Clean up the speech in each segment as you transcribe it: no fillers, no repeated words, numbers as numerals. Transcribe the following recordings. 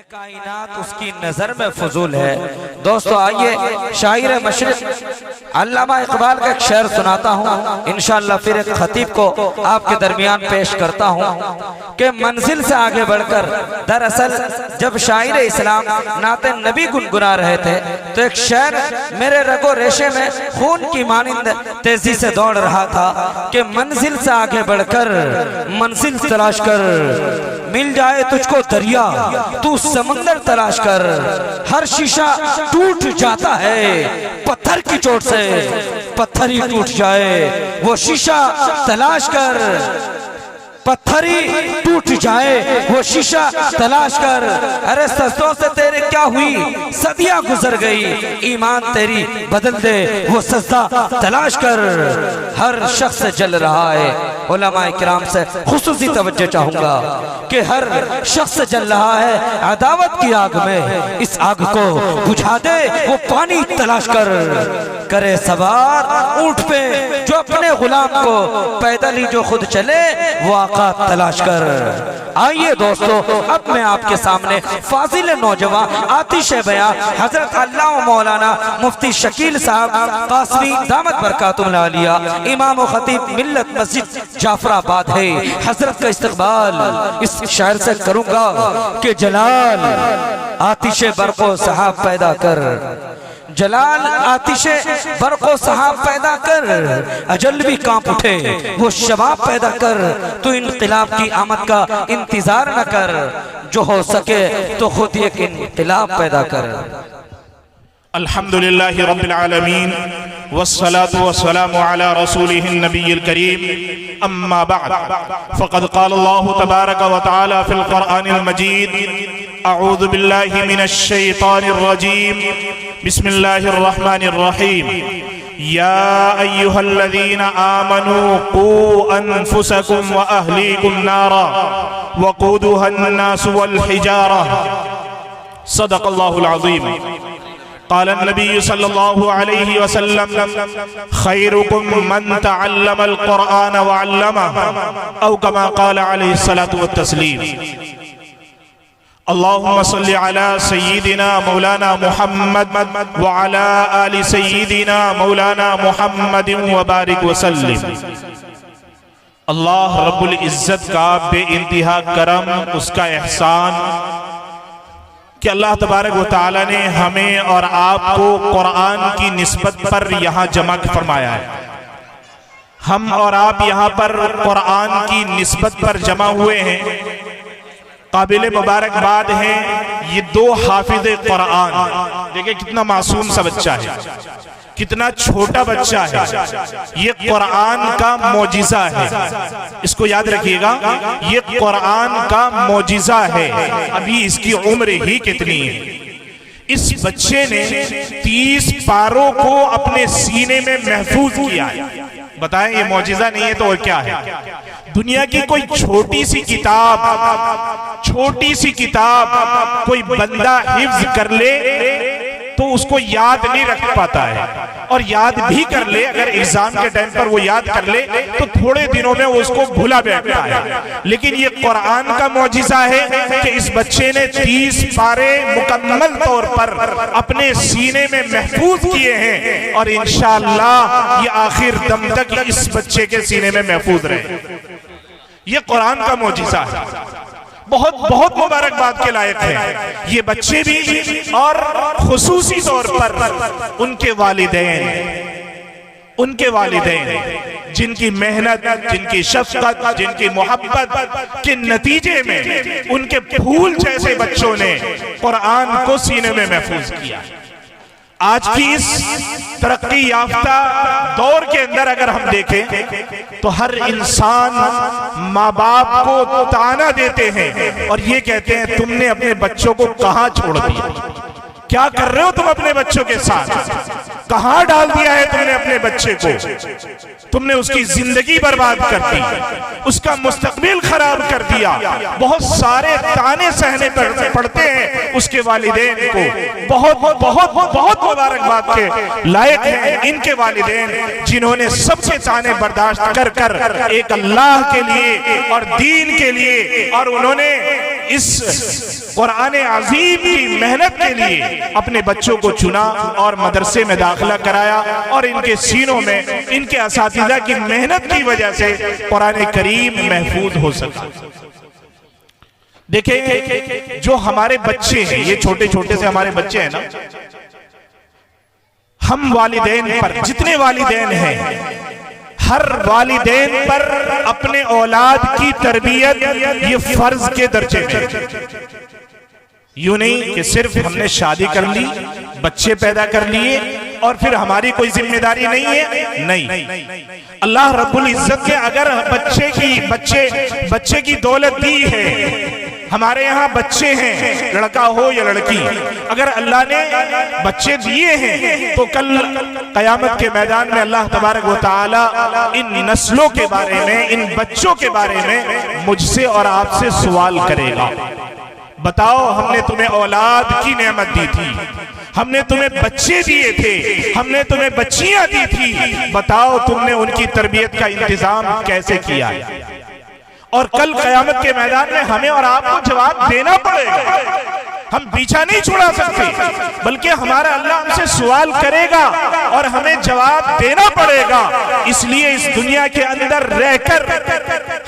कायनात उसकी नजर में फजूल है। दोस्तों आइए शायर मशरिक अल्लामा इकबाल का एक शेर सुनाता हूँ, इंशाअल्लाह फिर एक खतीब को आपके दरमियान पेश करता हूँ कि मंजिल से आगे बढ़कर, दरअसल जब शायर इस्लाम नाते नबी गुनगुना रहे थे तो एक शेर मेरे रगो रेशे में खून की मानिंद तेजी से दौड़ रहा था कि मंजिल से आगे बढ़कर मंजिल तलाश कर, मिल जाए तुझको दरिया तू समंदर तलाश कर, हर शीशा टूट जाता है पत्थर की चोट से, पत्थर ही टूट जाए वो शीशा तलाश कर, पत्थर ही टूट जाए वो शीशा तलाश कर। अरे सजदों से तेरे क्या हुई सदियां गुजर गई, ईमान तेरी बदल दे वो सजदा तलाश कर। हर शख्स जल रहा है, उलमाए किराम से खुसूसी तवज्जो चाहूंगा कि हर शख्स जल रहा है अदावत की आग में, इस आग को बुझा दे वो पानी तलाश कर। करे सवार ऊंट पे जो अपने गुलाम को, पैदल ही जो खुद चले वो आका तलाश कर। आइए दोस्तों अब मैं आपके सामने फाजिल नौजवान आतिश बयां हजरत अल्लाह मौलाना मुफ्ती शकील साहब कासमी दामत बरकातुहुल आलिया इमाम व खतीब मिल्लत मस्जिद जाफराबाद है, हजरत का इस्तकबाल इस शायर से करूंगा कि जलाल आतिशे बरको सहाब पैदा कर, जलाल आतिशे बरको सहाब पैदा कर, अजल भी कांप उठे वो शबाब पैदा कर, तू इनकलाब की आमद का इंतजार न कर, जो हो सके तो खुद एक इनकलाब पैदा कर। अल्हम्दुलिल्लाहि रब्बिल आलमीन वस्सलातु वस्सलामु अला रसूलिहिन नबिय्यिल करीम, अम्मा बअद, फ़क़द क़ाला अल्लाहु तबारक व तआला फ़िल क़ुरआनिल मजीद, अऊज़ु बिल्लाहि मिनश शैतानिर रजीम, बिस्मिल्लाहिर रहमानिर रहीम, या अय्युहल्लज़ीना आमनू क़ू अनफुसकुम व अहलीकुम नारा वक़ूदुहन नासु वल हिजारा, सदक़ल्लाहुल अज़ीम। क़ाल नबी सल्लल्लाहु अलैहि वसल्लम खैरुकुम मन तअल्लमल क़ुरआन व अल्लमह, औ कमा क़ाल अलैहि सलातु व तस्लीम। अल्लाहुम्मा सल्लि अला सय्यिदिना मौलाना मुहम्मद व अला आलि सय्यिदिना मौलाना मुहम्मदिन व बारिक व सल्लिम। अल्लाह रब्बुल इज्जत का बेइंतहा करम, उसका एहसान कि अल्लाह तबारक व तआला ने हमें और आपको कुरान की निस्बत पर यहाँ जमा फरमाया है। हम और आप यहाँ पर कुरान की निस्बत पर जमा हुए हैं, काबिल मुबारकबाद हैं ये दो हाफिज कुरान। देखिए कितना मासूम सा बच्चा है, कितना छोटा बच्चा है, ये कुरान का मौजिज़ा है, इसको याद रखिएगा, ये कुरान का मौजिज़ा है। अभी इसकी उम्र ही कितनी है। इस बच्चे ने 30 पारों को अपने सीने में महफूज किया है। बताएं ये मौजिज़ा नहीं है तो और क्या है। दुनिया की कोई छोटी सी किताब कोई बंदा हिफ्ज कर ले तो उसको याद नहीं रख पाता है, और याद भी कर ले, अगर एग्जाम के टाइम पर वो याद कर ले तो थोड़े दिनों में वो उसको भूला बैठता है। लेकिन ये कुरान का मौजिज़ा है कि इस बच्चे ने 30 पारे मुकम्मल तौर पर अपने सीने में महफूज किए हैं, और इंशाअल्लाह ये आखिर दम तक इस बच्चे के सीने में महफूज रहे। ये कुरान का मौजिज़ा है, बहुत बहुत मुबारकबाद के लायक है ये बच्चे भी, और खुसूसी तौर पर उनके वालिदैन जिनकी मेहनत, जिनकी शफ़क़त, जिनकी मोहब्बत के नतीजे में उनके फूल जैसे बच्चों ने कुरान को सीने में महफूज किया। आज की इस तरक्की याफ्ता दौर के अंदर अगर हम देखें तो हर इंसान माँ बाप को ताना देते हैं और ये कहते हैं तुमने अपने बच्चों को कहाँ छोड़ दिया, क्या कर रहे हो तुम अपने बच्चों के साथ, कहाँ डाल दिया है तुमने अपने बच्चे को, तुमने उसकी जिंदगी बर्बाद कर दी, उसका मुस्तकबिल खराब कर दिया। बहुत सारे ताने सहने पड़ते हैं उसके वालिदैन को। बहुत बहुत बहुत मुबारकबाद के लायक हैं इनके वालिदैन जिन्होंने सबके ताने बर्दाश्त कर कर एक अल्लाह के लिए और दीन के लिए, और उन्होंने इस कुरान अजीम की मेहनत के लिए अपने बच्चों को चुना और मदरसे में दाखिला कराया, और इनके सीनों में इनके असातिज़ा की मेहनत की वजह से कुरान करीम महफूज हो सका। देखिए, जो हमारे बच्चे हैं, ये छोटे छोटे से हमारे बच्चे हैं ना, हम वालिदैन पर, जितने वालिदैन हैं, हर वालिदैन पर अपने औलाद की तरबियत ये फर्ज के दर्जे में। यूं नहीं कि सिर्फ हमने शादी कर ली, बच्चे पैदा कर लिए और फिर हमारी कोई जिम्मेदारी नहीं है। नहीं, अल्लाह रब्बुल इज्जत ने अगर बच्चे की दौलत दी है, हमारे यहाँ बच्चे हैं, लड़का हो या लड़की, अगर अल्लाह ने बच्चे दिए हैं तो कल कयामत के मैदान में अल्लाह तबारक व तआला इन नस्लों के बारे में, इन बच्चों के बारे में मुझसे और आपसे सवाल करेगा। बताओ, हमने तुम्हें औलाद की नेमत दी थी, हमने तुम्हें बच्चे दिए थे, हमने तुम्हें बच्चियां दी थी, बताओ तुमने उनकी तरबियत का इंतजाम कैसे किया है? और कल कयामत के मैदान में हमें और आपको जवाब देना पड़ेगा। हम पीछा नहीं छुड़ा सकते, बल्कि हमारा अल्लाह हमसे सवाल करेगा और हमें जवाब देना पड़ेगा। इसलिए इस दुनिया के अंदर रहकर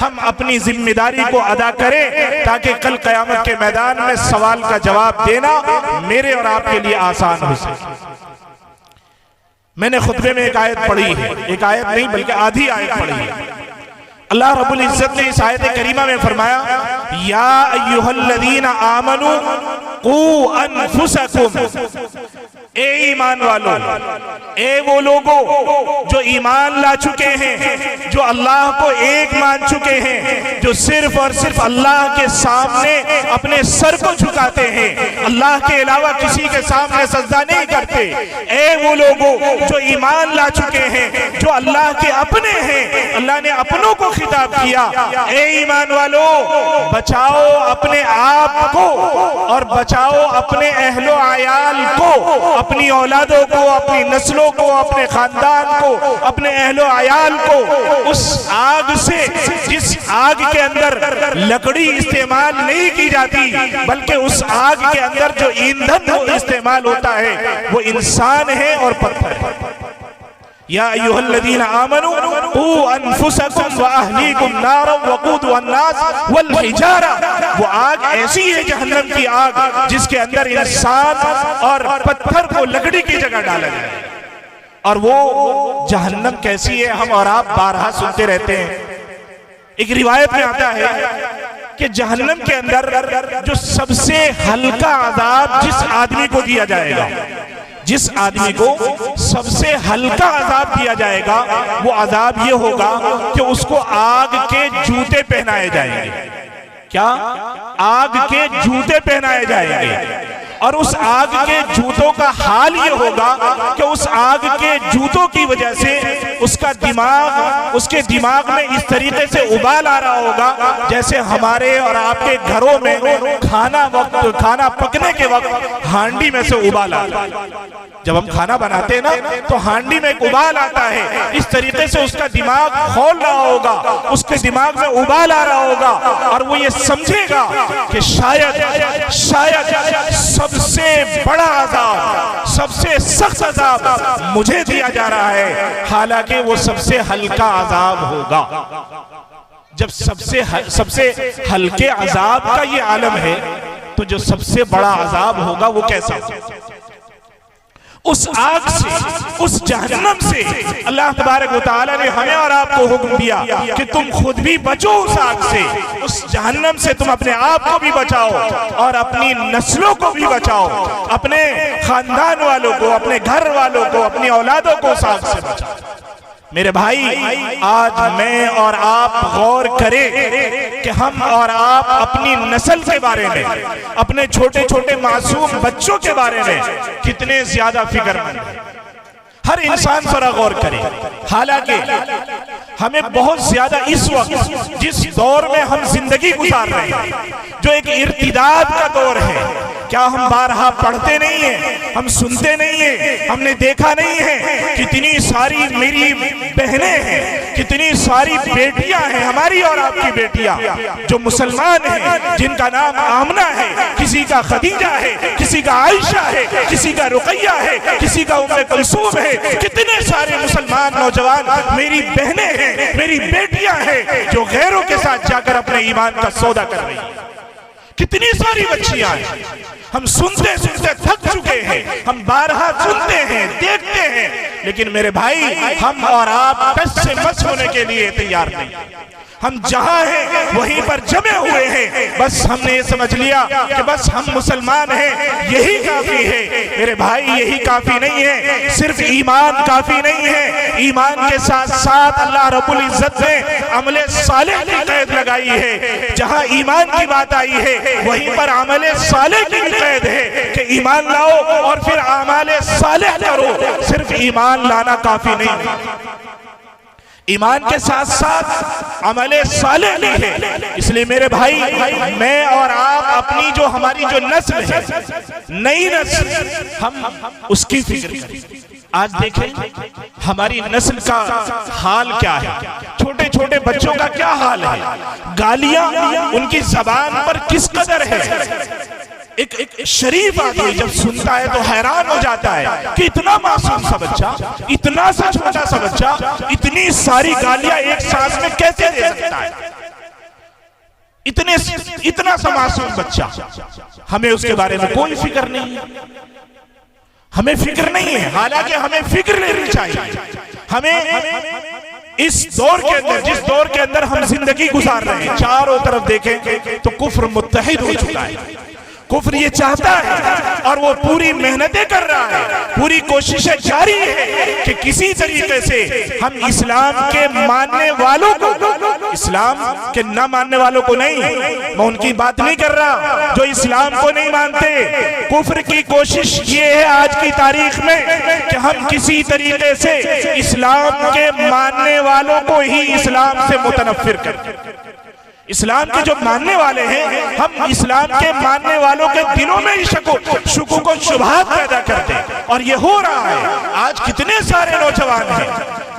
हम अपनी जिम्मेदारी को अदा करें, ताकि कल कयामत के मैदान में सवाल का जवाब देना मेरे और आपके लिए आसान हो सके। मैंने खुतबे में एक आयत पढ़ी है, एक आयत नहीं बल्कि आधी आयत पढ़ी है। अल्लाह रब्बुल इज्जत ने इस आयत करीमा में फरमाया, या अय्युहल्लज़ीना आमनू कू अनफुसकुम, ए ईमान वालों, ए वो लोगों जो ईमान ला चुके हैं, जो अल्लाह को एक मान चुके हैं, जो सिर्फ और सिर्फ अल्लाह के सामने अपने सर को झुकाते हैं, अल्लाह के अलावा किसी के सामने सजदा नहीं करते। ए वो लोगों जो ईमान ला चुके हैं, जो अल्लाह के अपने हैं, अल्लाह ने अपनों को खिताब किया, ए ईमान वालों, बचाओ अपने आप को और बचाओ अपने अहलो आयाल को, अपनी औलादों को, अपनी नस्लों को, अपने खानदान को, अपने अहलो आयाल को उस आग से, जिस आग के अंदर लकड़ी इस्तेमाल नहीं की जाती, बल्कि उस आग के अंदर जो ईंधन इस्तेमाल होता है वो इंसान है और पत्थर है। या अय्युहल्लज़ीना आमनू कू अनफुसकुम व अहलीकुम नारन वक़ूदुहा अन्नास वल हिजारा, वो आग ऐसी है जहन्नम की आग जिसके अंदर इंसान और पत्थर को लकड़ी की जगह डाला जाए। और वो जहन्नम कैसी है हम और आप बारहा सुनते रहते हैं। एक रिवायत में आता है कि जहन्नम के अंदर जो सबसे हल्का अजाब जिस आदमी को दिया जाएगा, जिस आदमी को सबसे हल्का अजाब दिया जाएगा, वो अजाब ये होगा कि उसको आग के जूते पहनाए जाएंगे। क्या? आग के जूते पहनाए जाएंगे। और उस आग के जूतों का हाल ये होगा कि उस आग के जूतों की वजह से उसका दिमाग, उसके दिमाग में इस तरीके से उबाल आ रहा होगा जैसे हमारे और आपके घरों में खाना पकने के वक्त हांडी में से उबाल आता है। जब हम खाना बनाते हैं ना तो हांडी में एक उबाल आता है, इस तरीके से उसका दिमाग खोल रहा होगा, उसके दिमाग में उबाल आ रहा होगा और वो ये समझेगा कि शायद सबसे बड़ा अजाब, सबसे सख्त अजाब मुझे दिया जा रहा है, हालांकि वो सबसे हल्का अजाब होगा। जब सबसे हल्के अजाब का ये आलम है, तो जो सबसे बड़ा अजाब होगा वो कैसा होगा? उस आग से, उस जहन्नम से अल्लाह तबारक व तआला ने हमें और आपको हुक्म दिया कि तुम खुद भी बचो उस आग से, उस जहन्नम से तुम अपने आप को भी बचाओ और अपनी नस्लों को भी बचाओ, अपने खानदान वालों को, अपने घर वालों को, अपनी औलादों को उस आग से बचाओ। मेरे भाई, आज मैं और आप गौर करें कि हम और आप अपनी नस्ल के बारे में, अपने छोटे छोटे मासूम बच्चों के बारे में कितने ज्यादा फिक्रमंद हैं। हर इंसान जरा गौर करे। हालांकि हमें बहुत ज्यादा इस वक्त जिस दौर में हम जिंदगी गुजार रहे हैं, जो एक इर्तिदाद का दौर है, क्या हम बारहा पढ़ते नहीं हैं, हम सुनते नहीं हैं, हमने देखा नहीं है कितनी सारी मेरी बहनें हैं, कितनी सारी बेटियां हैं, हमारी और आपकी बेटियां जो मुसलमान हैं, जिनका नाम आमना है, किसी का खदीजा है, किसी का आयशा है, किसी का रुकैया है, किसी का उम्मे कुलसूम है। कितने सारे मुसलमान नौजवान मेरी बहनें हैं, मेरी बेटियां हैं जो गैरों के साथ जाकर अपने ईमान का सौदा कर रही हैं। कितनी सारी बच्चियां हैं, हम सुनते सुनते थक चुके हैं, हम बारहा सुनते हैं, देखते हैं, लेकिन मेरे भाई हम और आप टस से मस होने के लिए तैयार नहीं। हम जहां हैं वहीं पर जमे हुए हैं। बस हमने ये समझ लिया कि बस हम मुसलमान हैं, यही काफी है। मेरे भाई यही काफी नहीं है, सिर्फ ईमान काफी नहीं है। ईमान के साथ साथ अल्लाह रब्बुल इज्जत ने अमले सालेह की कैद लगाई है। जहां ईमान की बात आई है वहीं पर अमले सालेह की कैद है कि ईमान लाओ और फिर अमले सालेह करो। सिर्फ ईमान लाना काफी नहीं, ईमान के साथ साथ अमले सालेह भी है। इसलिए मेरे भाई मैं और आप अपनी जो हमारी जो नस्ल है, नई नस्ल, हम उसकी फिक्र करें। आज देखें हमारी नस्ल का हाल क्या है, छोटे छोटे बच्चों का क्या हाल है, गालियां उनकी जबान पर किस कदर है। एक शरीफ आदमी जब सुनता है तो हैरान हो जाता है कि इतना मासूम सा बच्चा, इतना सा छोटा सा बच्चा इतनी सारी गालियां एक सांस में कैसे दे सकता है। इतना सा मासूम बच्चा, हमें उसके बारे में कोई फिक्र नहीं है, हमें फिक्र नहीं है। हालांकि हमें फिक्र लेनी चाहिए। हमें इस दौर के अंदर, जिस दौर के अंदर हम जिंदगी गुजार रहे हैं, चारों तरफ देखें तो कुफ्र मुत्तहिद हो चुका है। कुफ्र ये चाहता है और वो पूरी मेहनतें कर रहा है, पूरी कोशिशें जारी है कि किसी तरीके से हम इस्लाम के मानने वालों को, इस्लाम के न मानने वालों को नहीं, मैं उनकी बात नहीं कर रहा जो इस्लाम को नहीं मानते। कुफ्र की कोशिश ये है आज की तारीख में कि हम किसी तरीके से इस्लाम के मानने वालों को ही इस्लाम से मुतनफ्फिर करें। इस्लाम के जो मानने वाले हैं, हम इस्लाम के मानने वालों के दिलों में ही शुकूक को शुबहात पैदा करते हैं। और ये हो रहा है। आज कितने सारे नौजवान हैं,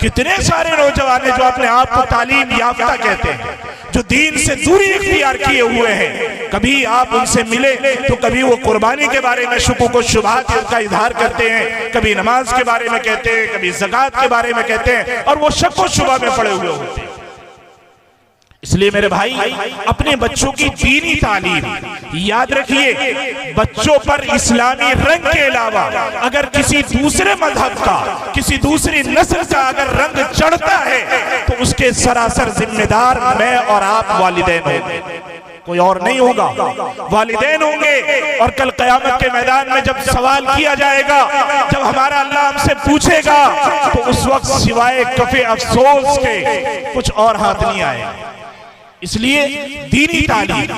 कितने सारे नौजवान हैं जो अपने आप को तालीम याफ्ता कहते हैं, जो दीन से दूरी इख्तियार किए हुए हैं। कभी आप उनसे मिले तो कभी वो कुर्बानी के बारे में शुकूक को शुबहात का इजहार करते हैं, कभी नमाज के बारे में कहते हैं, कभी ज़कात के बारे में कहते हैं, और वो शक व शुबा में पड़े हुए होते हैं। इसलिए मेरे भाई अपने बच्चों की दीनी तालीम याद रखिए। बच्चों पर इस्लामी रंग के अलावा अगर किसी दूसरे मजहब का, किसी दूसरी नस्ल का अगर रंग चढ़ता है तो उसके सरासर जिम्मेदार मैं और आप वालिदैन होंगे, कोई और नहीं होगा, वालिदैन होंगे। और कल क़यामत के मैदान में जब सवाल किया जाएगा, जब हमारा अल्लाह हमसे पूछेगा, तो उस वक्त सिवाय कफे अफसोस के कुछ और हाथ नहीं आएगा। इसलिए दीनी तालीम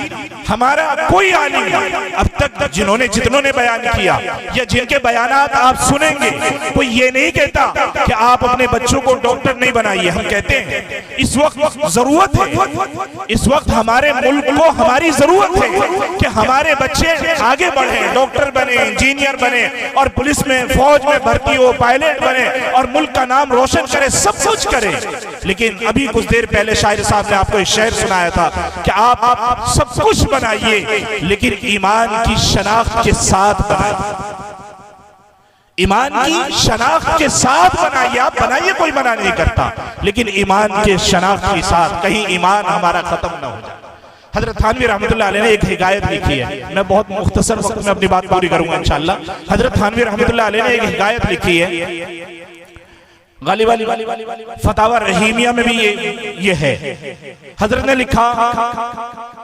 हमारा कोई आलिम अब तक जितनों ने बयान किया या जिनके बयानात आप सुनेंगे, कोई ये नहीं कहता कि आप अपने बच्चों को डॉक्टर नहीं बनाइए। हम कहते हैं इस वक्त जरूरत है, इस वक्त हमारे मुल्क को हमारी जरूरत है कि हमारे बच्चे आगे बढ़े, डॉक्टर बने, इंजीनियर बने और पुलिस में, फौज में भर्ती हो, पायलट बने और मुल्क का नाम रोशन करे, सब कुछ करे। लेकिन अभी कुछ देर पहले शायर साहब ने आपको एक शेर सुनाया था कि आप सब कुछ बनाइए लेकिन ईमान की शनाख्त के साथ बनाइए, ईमान की शनाख्त के साथ बनाइए। आप बनाइए, कोई मना नहीं करता, लेकिन ईमान के शनाख्त के साथ, कहीं ईमान हमारा खत्म ना हो जाए। हजरत थानवी रहमतुल्लाह अलैह ने एक हिकायत लिखी है, मैं बहुत मुख्तसर वक्त में अपनी बात पूरी करूंगा इंशाअल्लाह। हजरत थानवी रहमतुल्लाह अलैह ने एक हिकायत लिखी है, गालिबाली फतावा रहीमिया में भी ये है। हजरत ने लिखा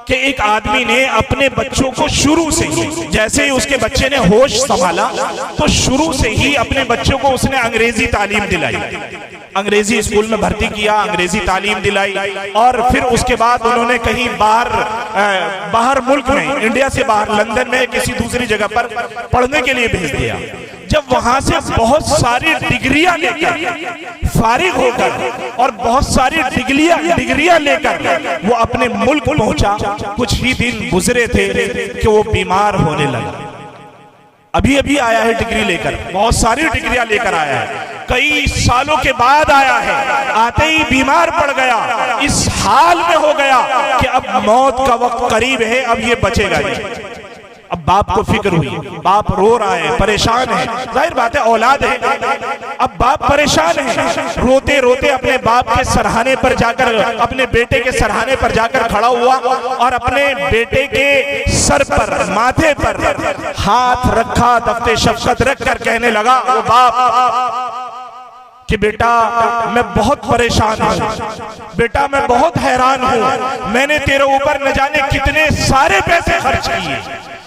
कि एक आदमी ने अपने बच्चों को शुरू से ही, जैसे ही उसके बच्चे ने होश संभाला तो शुरू से ही अपने बच्चों को उसने अंग्रेजी तालीम दिलाई, अंग्रेजी स्कूल में भर्ती किया, अंग्रेजी तालीम दिलाई। और फिर उसके बाद उन्होंने कहीं बाहर मुल्क में, इंडिया से बाहर, लंदन में किसी दूसरी जगह पर पढ़ने के लिए भेज दिया। जब वहां से बहुत सारी डिग्रियां लेकर फारिग होकर और बहुत सारी डिग्रियां लेकर वो अपने मुल्क पहुंचा, कुछ ही दिन गुजरे थे कि वो बीमार होने लगा। अभी अभी आया है डिग्री लेकर, बहुत सारी डिग्रियां लेकर आया है, कई सालों के बाद आया है, आते ही बीमार पड़ गया, इस हाल में हो गया कि अब मौत का वक्त करीब है, अब ये बचेगा नहीं। अब बाप को फिक्र हुई, बाप रो रहा है, परेशान है, जाहिर बात है औलाद है। अब बाप परेशान है, रोते रोते अपने बाप के सरहाने पर जाकर, अपने बेटे के सरहाने पर जाकर खड़ा हुआ और अपने बेटे के सर पर, माथे पर हाथ रखा, दफ्ते शफकत रख कर कहने लगा वो बाप कि बेटा मैं बहुत परेशान हूँ, बेटा मैं बहुत हैरान हूँ, मैंने तेरे ऊपर न जाने कितने सारे पैसे खर्च किए,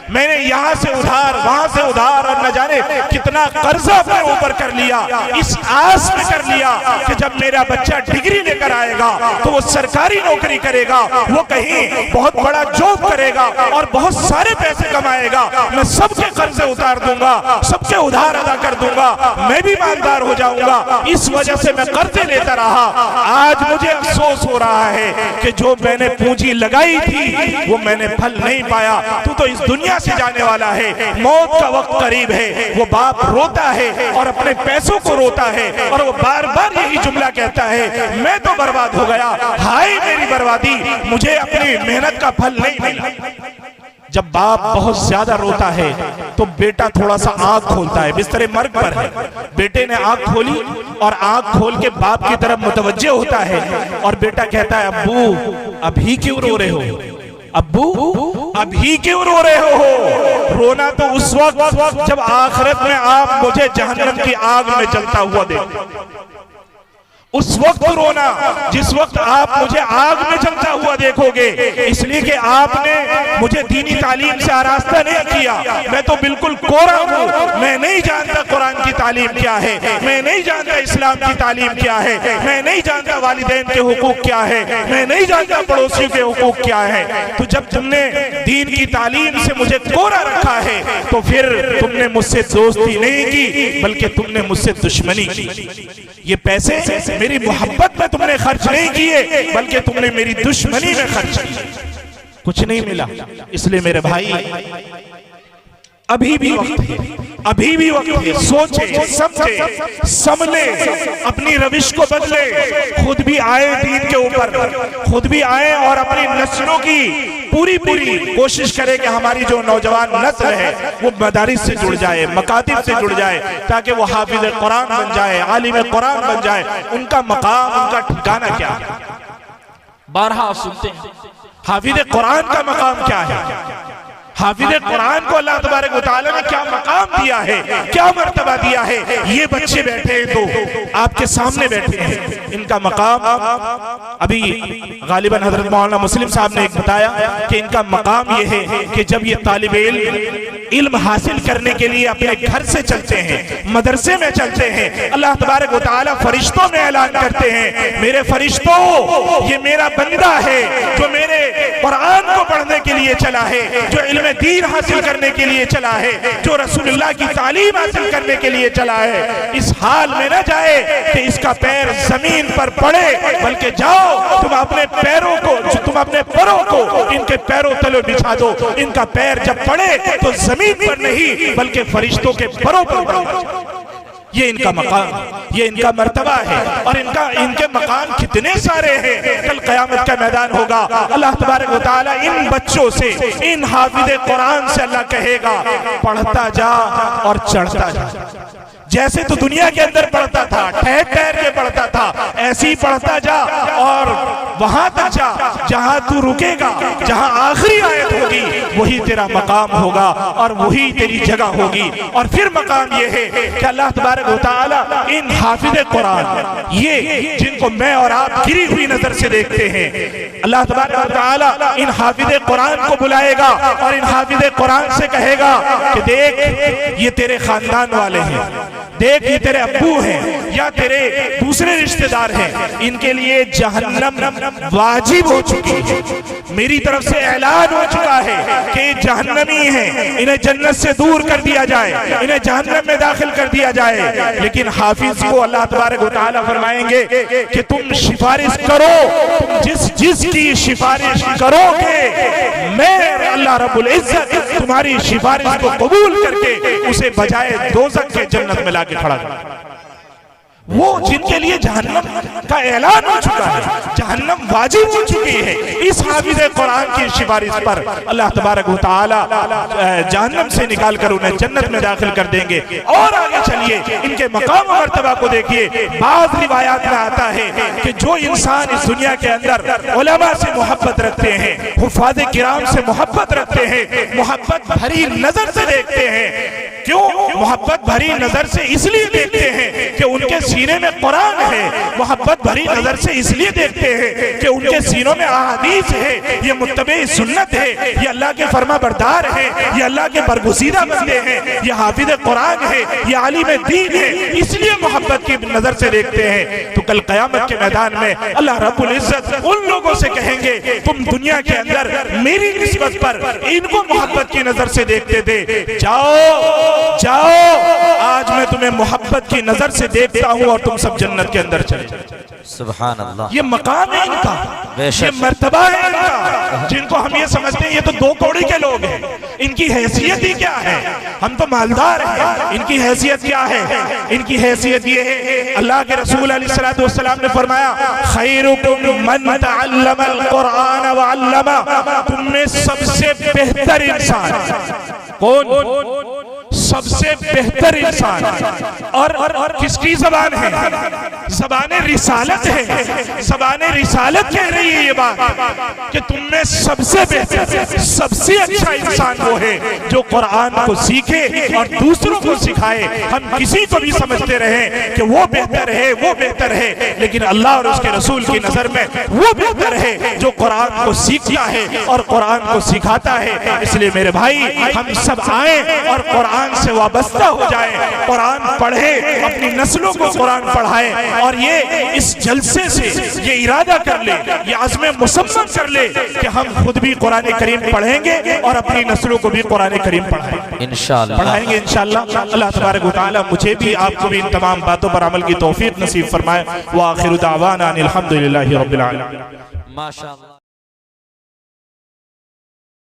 मैंने यहाँ से उधार वहां से उधार और न जाने कितना कर्जा अपने ऊपर कर लिया, इस आस में कर लिया कि जब मेरा बच्चा डिग्री लेकर आएगा तो वो सरकारी नौकरी करेगा, वो कहीं बहुत बड़ा जॉब करेगा और बहुत सारे पैसे कमाएगा, मैं सबके कर्जे उतार दूंगा, सबके उधार अदा कर दूंगा, मैं भी ईमानदार हो जाऊंगा। इस वजह से मैं कर्जे लेता रहा। आज मुझे अफसोस हो रहा है कि जो मैंने पूंजी लगाई थी वो मैंने फल नहीं पाया। तू तो इस दुनिया से जाने वाला है, मौत का वक्त करीब है। वो बाप रोता है और अपने पैसों को रोता है और वो बार बार यही जुमला कहता है, मैं तो बर्बाद हो गया, हाय मेरी बर्बादी, मुझे अपनी मेहनत का फल नहीं मिला। जब बाप बहुत ज्यादा रोता है तो बेटा थोड़ा सा आंख खोलता है, बिस्तरे मर्ग पर है, बेटे ने आंख खोली और आंख खोल के बाप की तरफ मुतवज्जे होता है और बेटा कहता है, अब्बू अभी क्यों रो रहे हो, अब्बू अभी क्यों रो रहे हो? रोना तो उस वक्त जब आखिरत में आप मुझे जहन्नम की आग में जलता हुआ देखो, उस वक्त रोना जिस वक्त आप मुझे आग में जलता हुआ देखोगे, इसलिए कि आपने मुझे दीनी तालीम से आरास्ता नहीं किया। मैं तो बिल्कुल कोरा हूँ, मैं नहीं जानता कुरान की तालीम क्या है, मैं नहीं जानता इस्लाम की तालीम क्या है, मैं नहीं जानता वालिदैन के हुकूक क्या है, मैं नहीं जानता पड़ोसियों के हुकूक क्या है। तो जब तुमने दीन की तालीम से मुझे कोरा रखा है तो फिर तुमने मुझसे दोस्ती नहीं की बल्कि तुमने मुझसे दुश्मनी की। ये पैसे मेरी मोहब्बत में तुमने खर्च नहीं किए बल्कि तुमने मेरी दुश्मनी में खर्च किए, कुछ नहीं मिला। इसलिए मेरे भाई अभी भी वक्त है, अभी भी वक्त है, सोचे समझे संभले, अपनी रविश को बदले, खुद भी आए दीन के ऊपर, खुद भी आए और अपनी नस्लों की पूरी कोशिश करें कि हमारी जो नौजवान नस्ल है वो मदारिस से जुड़ जाए, मकातिब से जुड़ जाए, ताकि वो हाफिज कुरान बन जाए, आलिम कुरान बन जाए। उनका मकाम, उनका ठिकाना क्या है? बारहा आप सुनते हैं हाफिज कुरान का मकाम क्या है? हाफिज कुरान को अल्लाह तबारक व तआला ने क्या मकाम दिया है, क्या मर्तबा दिया है? ये बच्चे बैठे हैं तो आपके सामने बैठे हैं, इनका मकाम अभी गालिबन हजरत मौलाना मुस्लिम साहब ने एक बताया कि इनका मकाम ये है कि जब ये तालिब इल्म हासिल करने के लिए अपने घर से चलते हैं, मदरसे में चलते हैं, अल्लाह तबारक व तआला फरिश्तों में ऐलान करते हैं, मेरे फरिश्तों ये मेरा बंदा है जो मेरे कुरान को पढ़ने के लिए चला है, जो इल्म दीन हासिल करने के लिए चला है, जो रसूलुल्लाह की तालीम हासिल करने के लिए चला है। इस हाल में न जाए कि इसका पैर जमीन पर पड़े, बल्कि जाओ तुम अपने पैरों को, तुम अपने पैरों को इनके पैरों तले बिछा दो। इनका पैर जब पड़े तो जमीन पर नहीं बल्कि फरिश्तों के पैरों पर पड़े। ये इनका मकाम, ये इनका मर्तबा है और इनके मकाम कितने सारे हैं। कल क़यामत का मैदान होगा, अल्लाह तबारक व तआला इन बच्चों से, इन हाफिज़े कुरान से अल्लाह कहेगा, पढ़ता जा और चढ़ता जा। जैसे तो दुनिया के अंदर पढ़ता था, ठहर ठहर के पढ़ता था, ऐसे ही पढ़ता जा और वहां तक जा जहां तू रुकेगा, जहां आखिरी आयत होगी वही तेरा मकाम होगा और वही तेरी जगह होगी। और फिर मकाम ये है कि अल्लाह तबारक व तआला इन हाफिज़े कुरान, ये जिनको मैं और आप गिरी हुई नजर से देखते हैं, अल्लाह तबारक व तआला इन हाफिज़े कुरान को बुलाएगा और इन हाफिज़े कुरान से कहेगा कि देख ये तेरे खानदान वाले हैं, देख ये तेरे अब्बू हैं या तेरे दूसरे रिश्तेदार हैं, इनके लिए जहन्नम वाजिब हो चुकी है, मेरी तरफ से ऐलान हो चुका है कि जहन्नमी हैं, इन्हें जन्नत से दूर कर दिया जाए, इन्हें जहन्नम में दाखिल कर दिया जाए। लेकिन हाफिज को अल्लाह तबारक व तआला फरमाएंगे कि तुम सिफारिश करो, तुम जिसकी सिफारिश करोगे मैं अल्लाह रब्बुल इज्जत तुम्हारी सिफारिश को कबूल करके उसे बजाय दोज़ख के जन्नत में लाके खड़ा कर। वो जिनके लिए जहन्नम का ऐलान हो चुका है, जहन्नम वाजिब हो चुकी है, इस हाफिज़ कुरान की सिफारिश पर अल्लाह तबारक व तआला जहन्नम से निकाल कर उन्हें जन्नत में दाखिल कर देंगे। और आगे चलिए इनके मकाम और मर्तबा को देखिए। बाज़ रिवायात में आता है कि जो इंसान इस दुनिया के अंदर उलमा से मोहब्बत रखते हैं, हुफ़ाज़ किराम से मोहब्बत रखते हैं, मोहब्बत भरी नजर से देखते हैं। क्यों मोहब्बत भरी नजर से? इसलिए देखते हैं कि उनके सीने में कुरान है। मोहब्बत भरी नजर से इसलिए देखते हैं कि उनके सीनों में अहादीस है, ये मुत्तबे सुन्नत है, ये अल्लाह के फरमा बरदार है, ये अल्लाह के बरगुज़ीदा बंदे हैं, ये हाफिज़ कुरान है, ये आलिम दीन है, इसलिए मोहब्बत की नजर से देखते हैं। तो कल क़यामत के मैदान में अल्लाह रब्बुल इज्जत उन लोगों से कहेंगे तुम दुनिया के अंदर मेरी निस्बत पर इनको मोहब्बत की नजर से देखते थे, जाओ जाओ आज मैं तुम्हें मोहब्बत की नजर से देखता हूं और तुम सब जन्नत के अंदर चले जाओ। सुभान अल्लाह। ये मकाम है इनका, ये मर्तबा है इनका, जिनको हम ये समझते हैं ये तो दो कौड़ी के लोग हैं। इनकी हैसियत ही क्या है? हम तो मालदार हैं। इनकी हैसियत क्या है? इनकी हैसियत ये है, अल्लाह के रसूल अलैहिस्सलातु वस्सलाम ने फरमाया, खैरुकुम मन तअल्लमल कुरान व अल्लमा, तुम में सबसे बेहतर इंसान कौन? सबसे बेहतर इंसान। और किसकी जबान है? जबाने रिसालत है। जबाने रिसालत कह रही है ये बात कि तुम में सबसे बेहतर, सबसे अच्छा इंसान वो है जो कुरान को सीखे और दूसरों को सिखाए। हम किसी को भी समझते रहे कि वो बेहतर है, वो बेहतर है, लेकिन अल्लाह और उसके रसूल की नजर में वो बेहतर है जो कुरान को सीखता है और कुरान को सिखाता है। इसलिए मेरे भाई हम सब आए और कुरान से वाबस्ता हो जाए, कुरान पढ़े, अपनी नस्लों को कुरान पढ़ाए। और ये इस जलसे से ये इरादा कर ले, ये आज़्म मुसम्मम कर ले कि हम खुद भी कुरान करीम पढ़ेंगे और अपनी नस्लों को भी कुरान करीम पढ़ाएंगे इंशाअल्लाह, पढ़ाएंगे इंशाअल्लाह। अल्लाह तबारक व तआला मुझे भी आपको भी इन तमाम बातों पर अमल की तौफीक नसीब फरमाए। व आखिरु दावाना अनिल हम्दुलिल्लाहि रब्बिल आलमीन। माशाअल्लाह।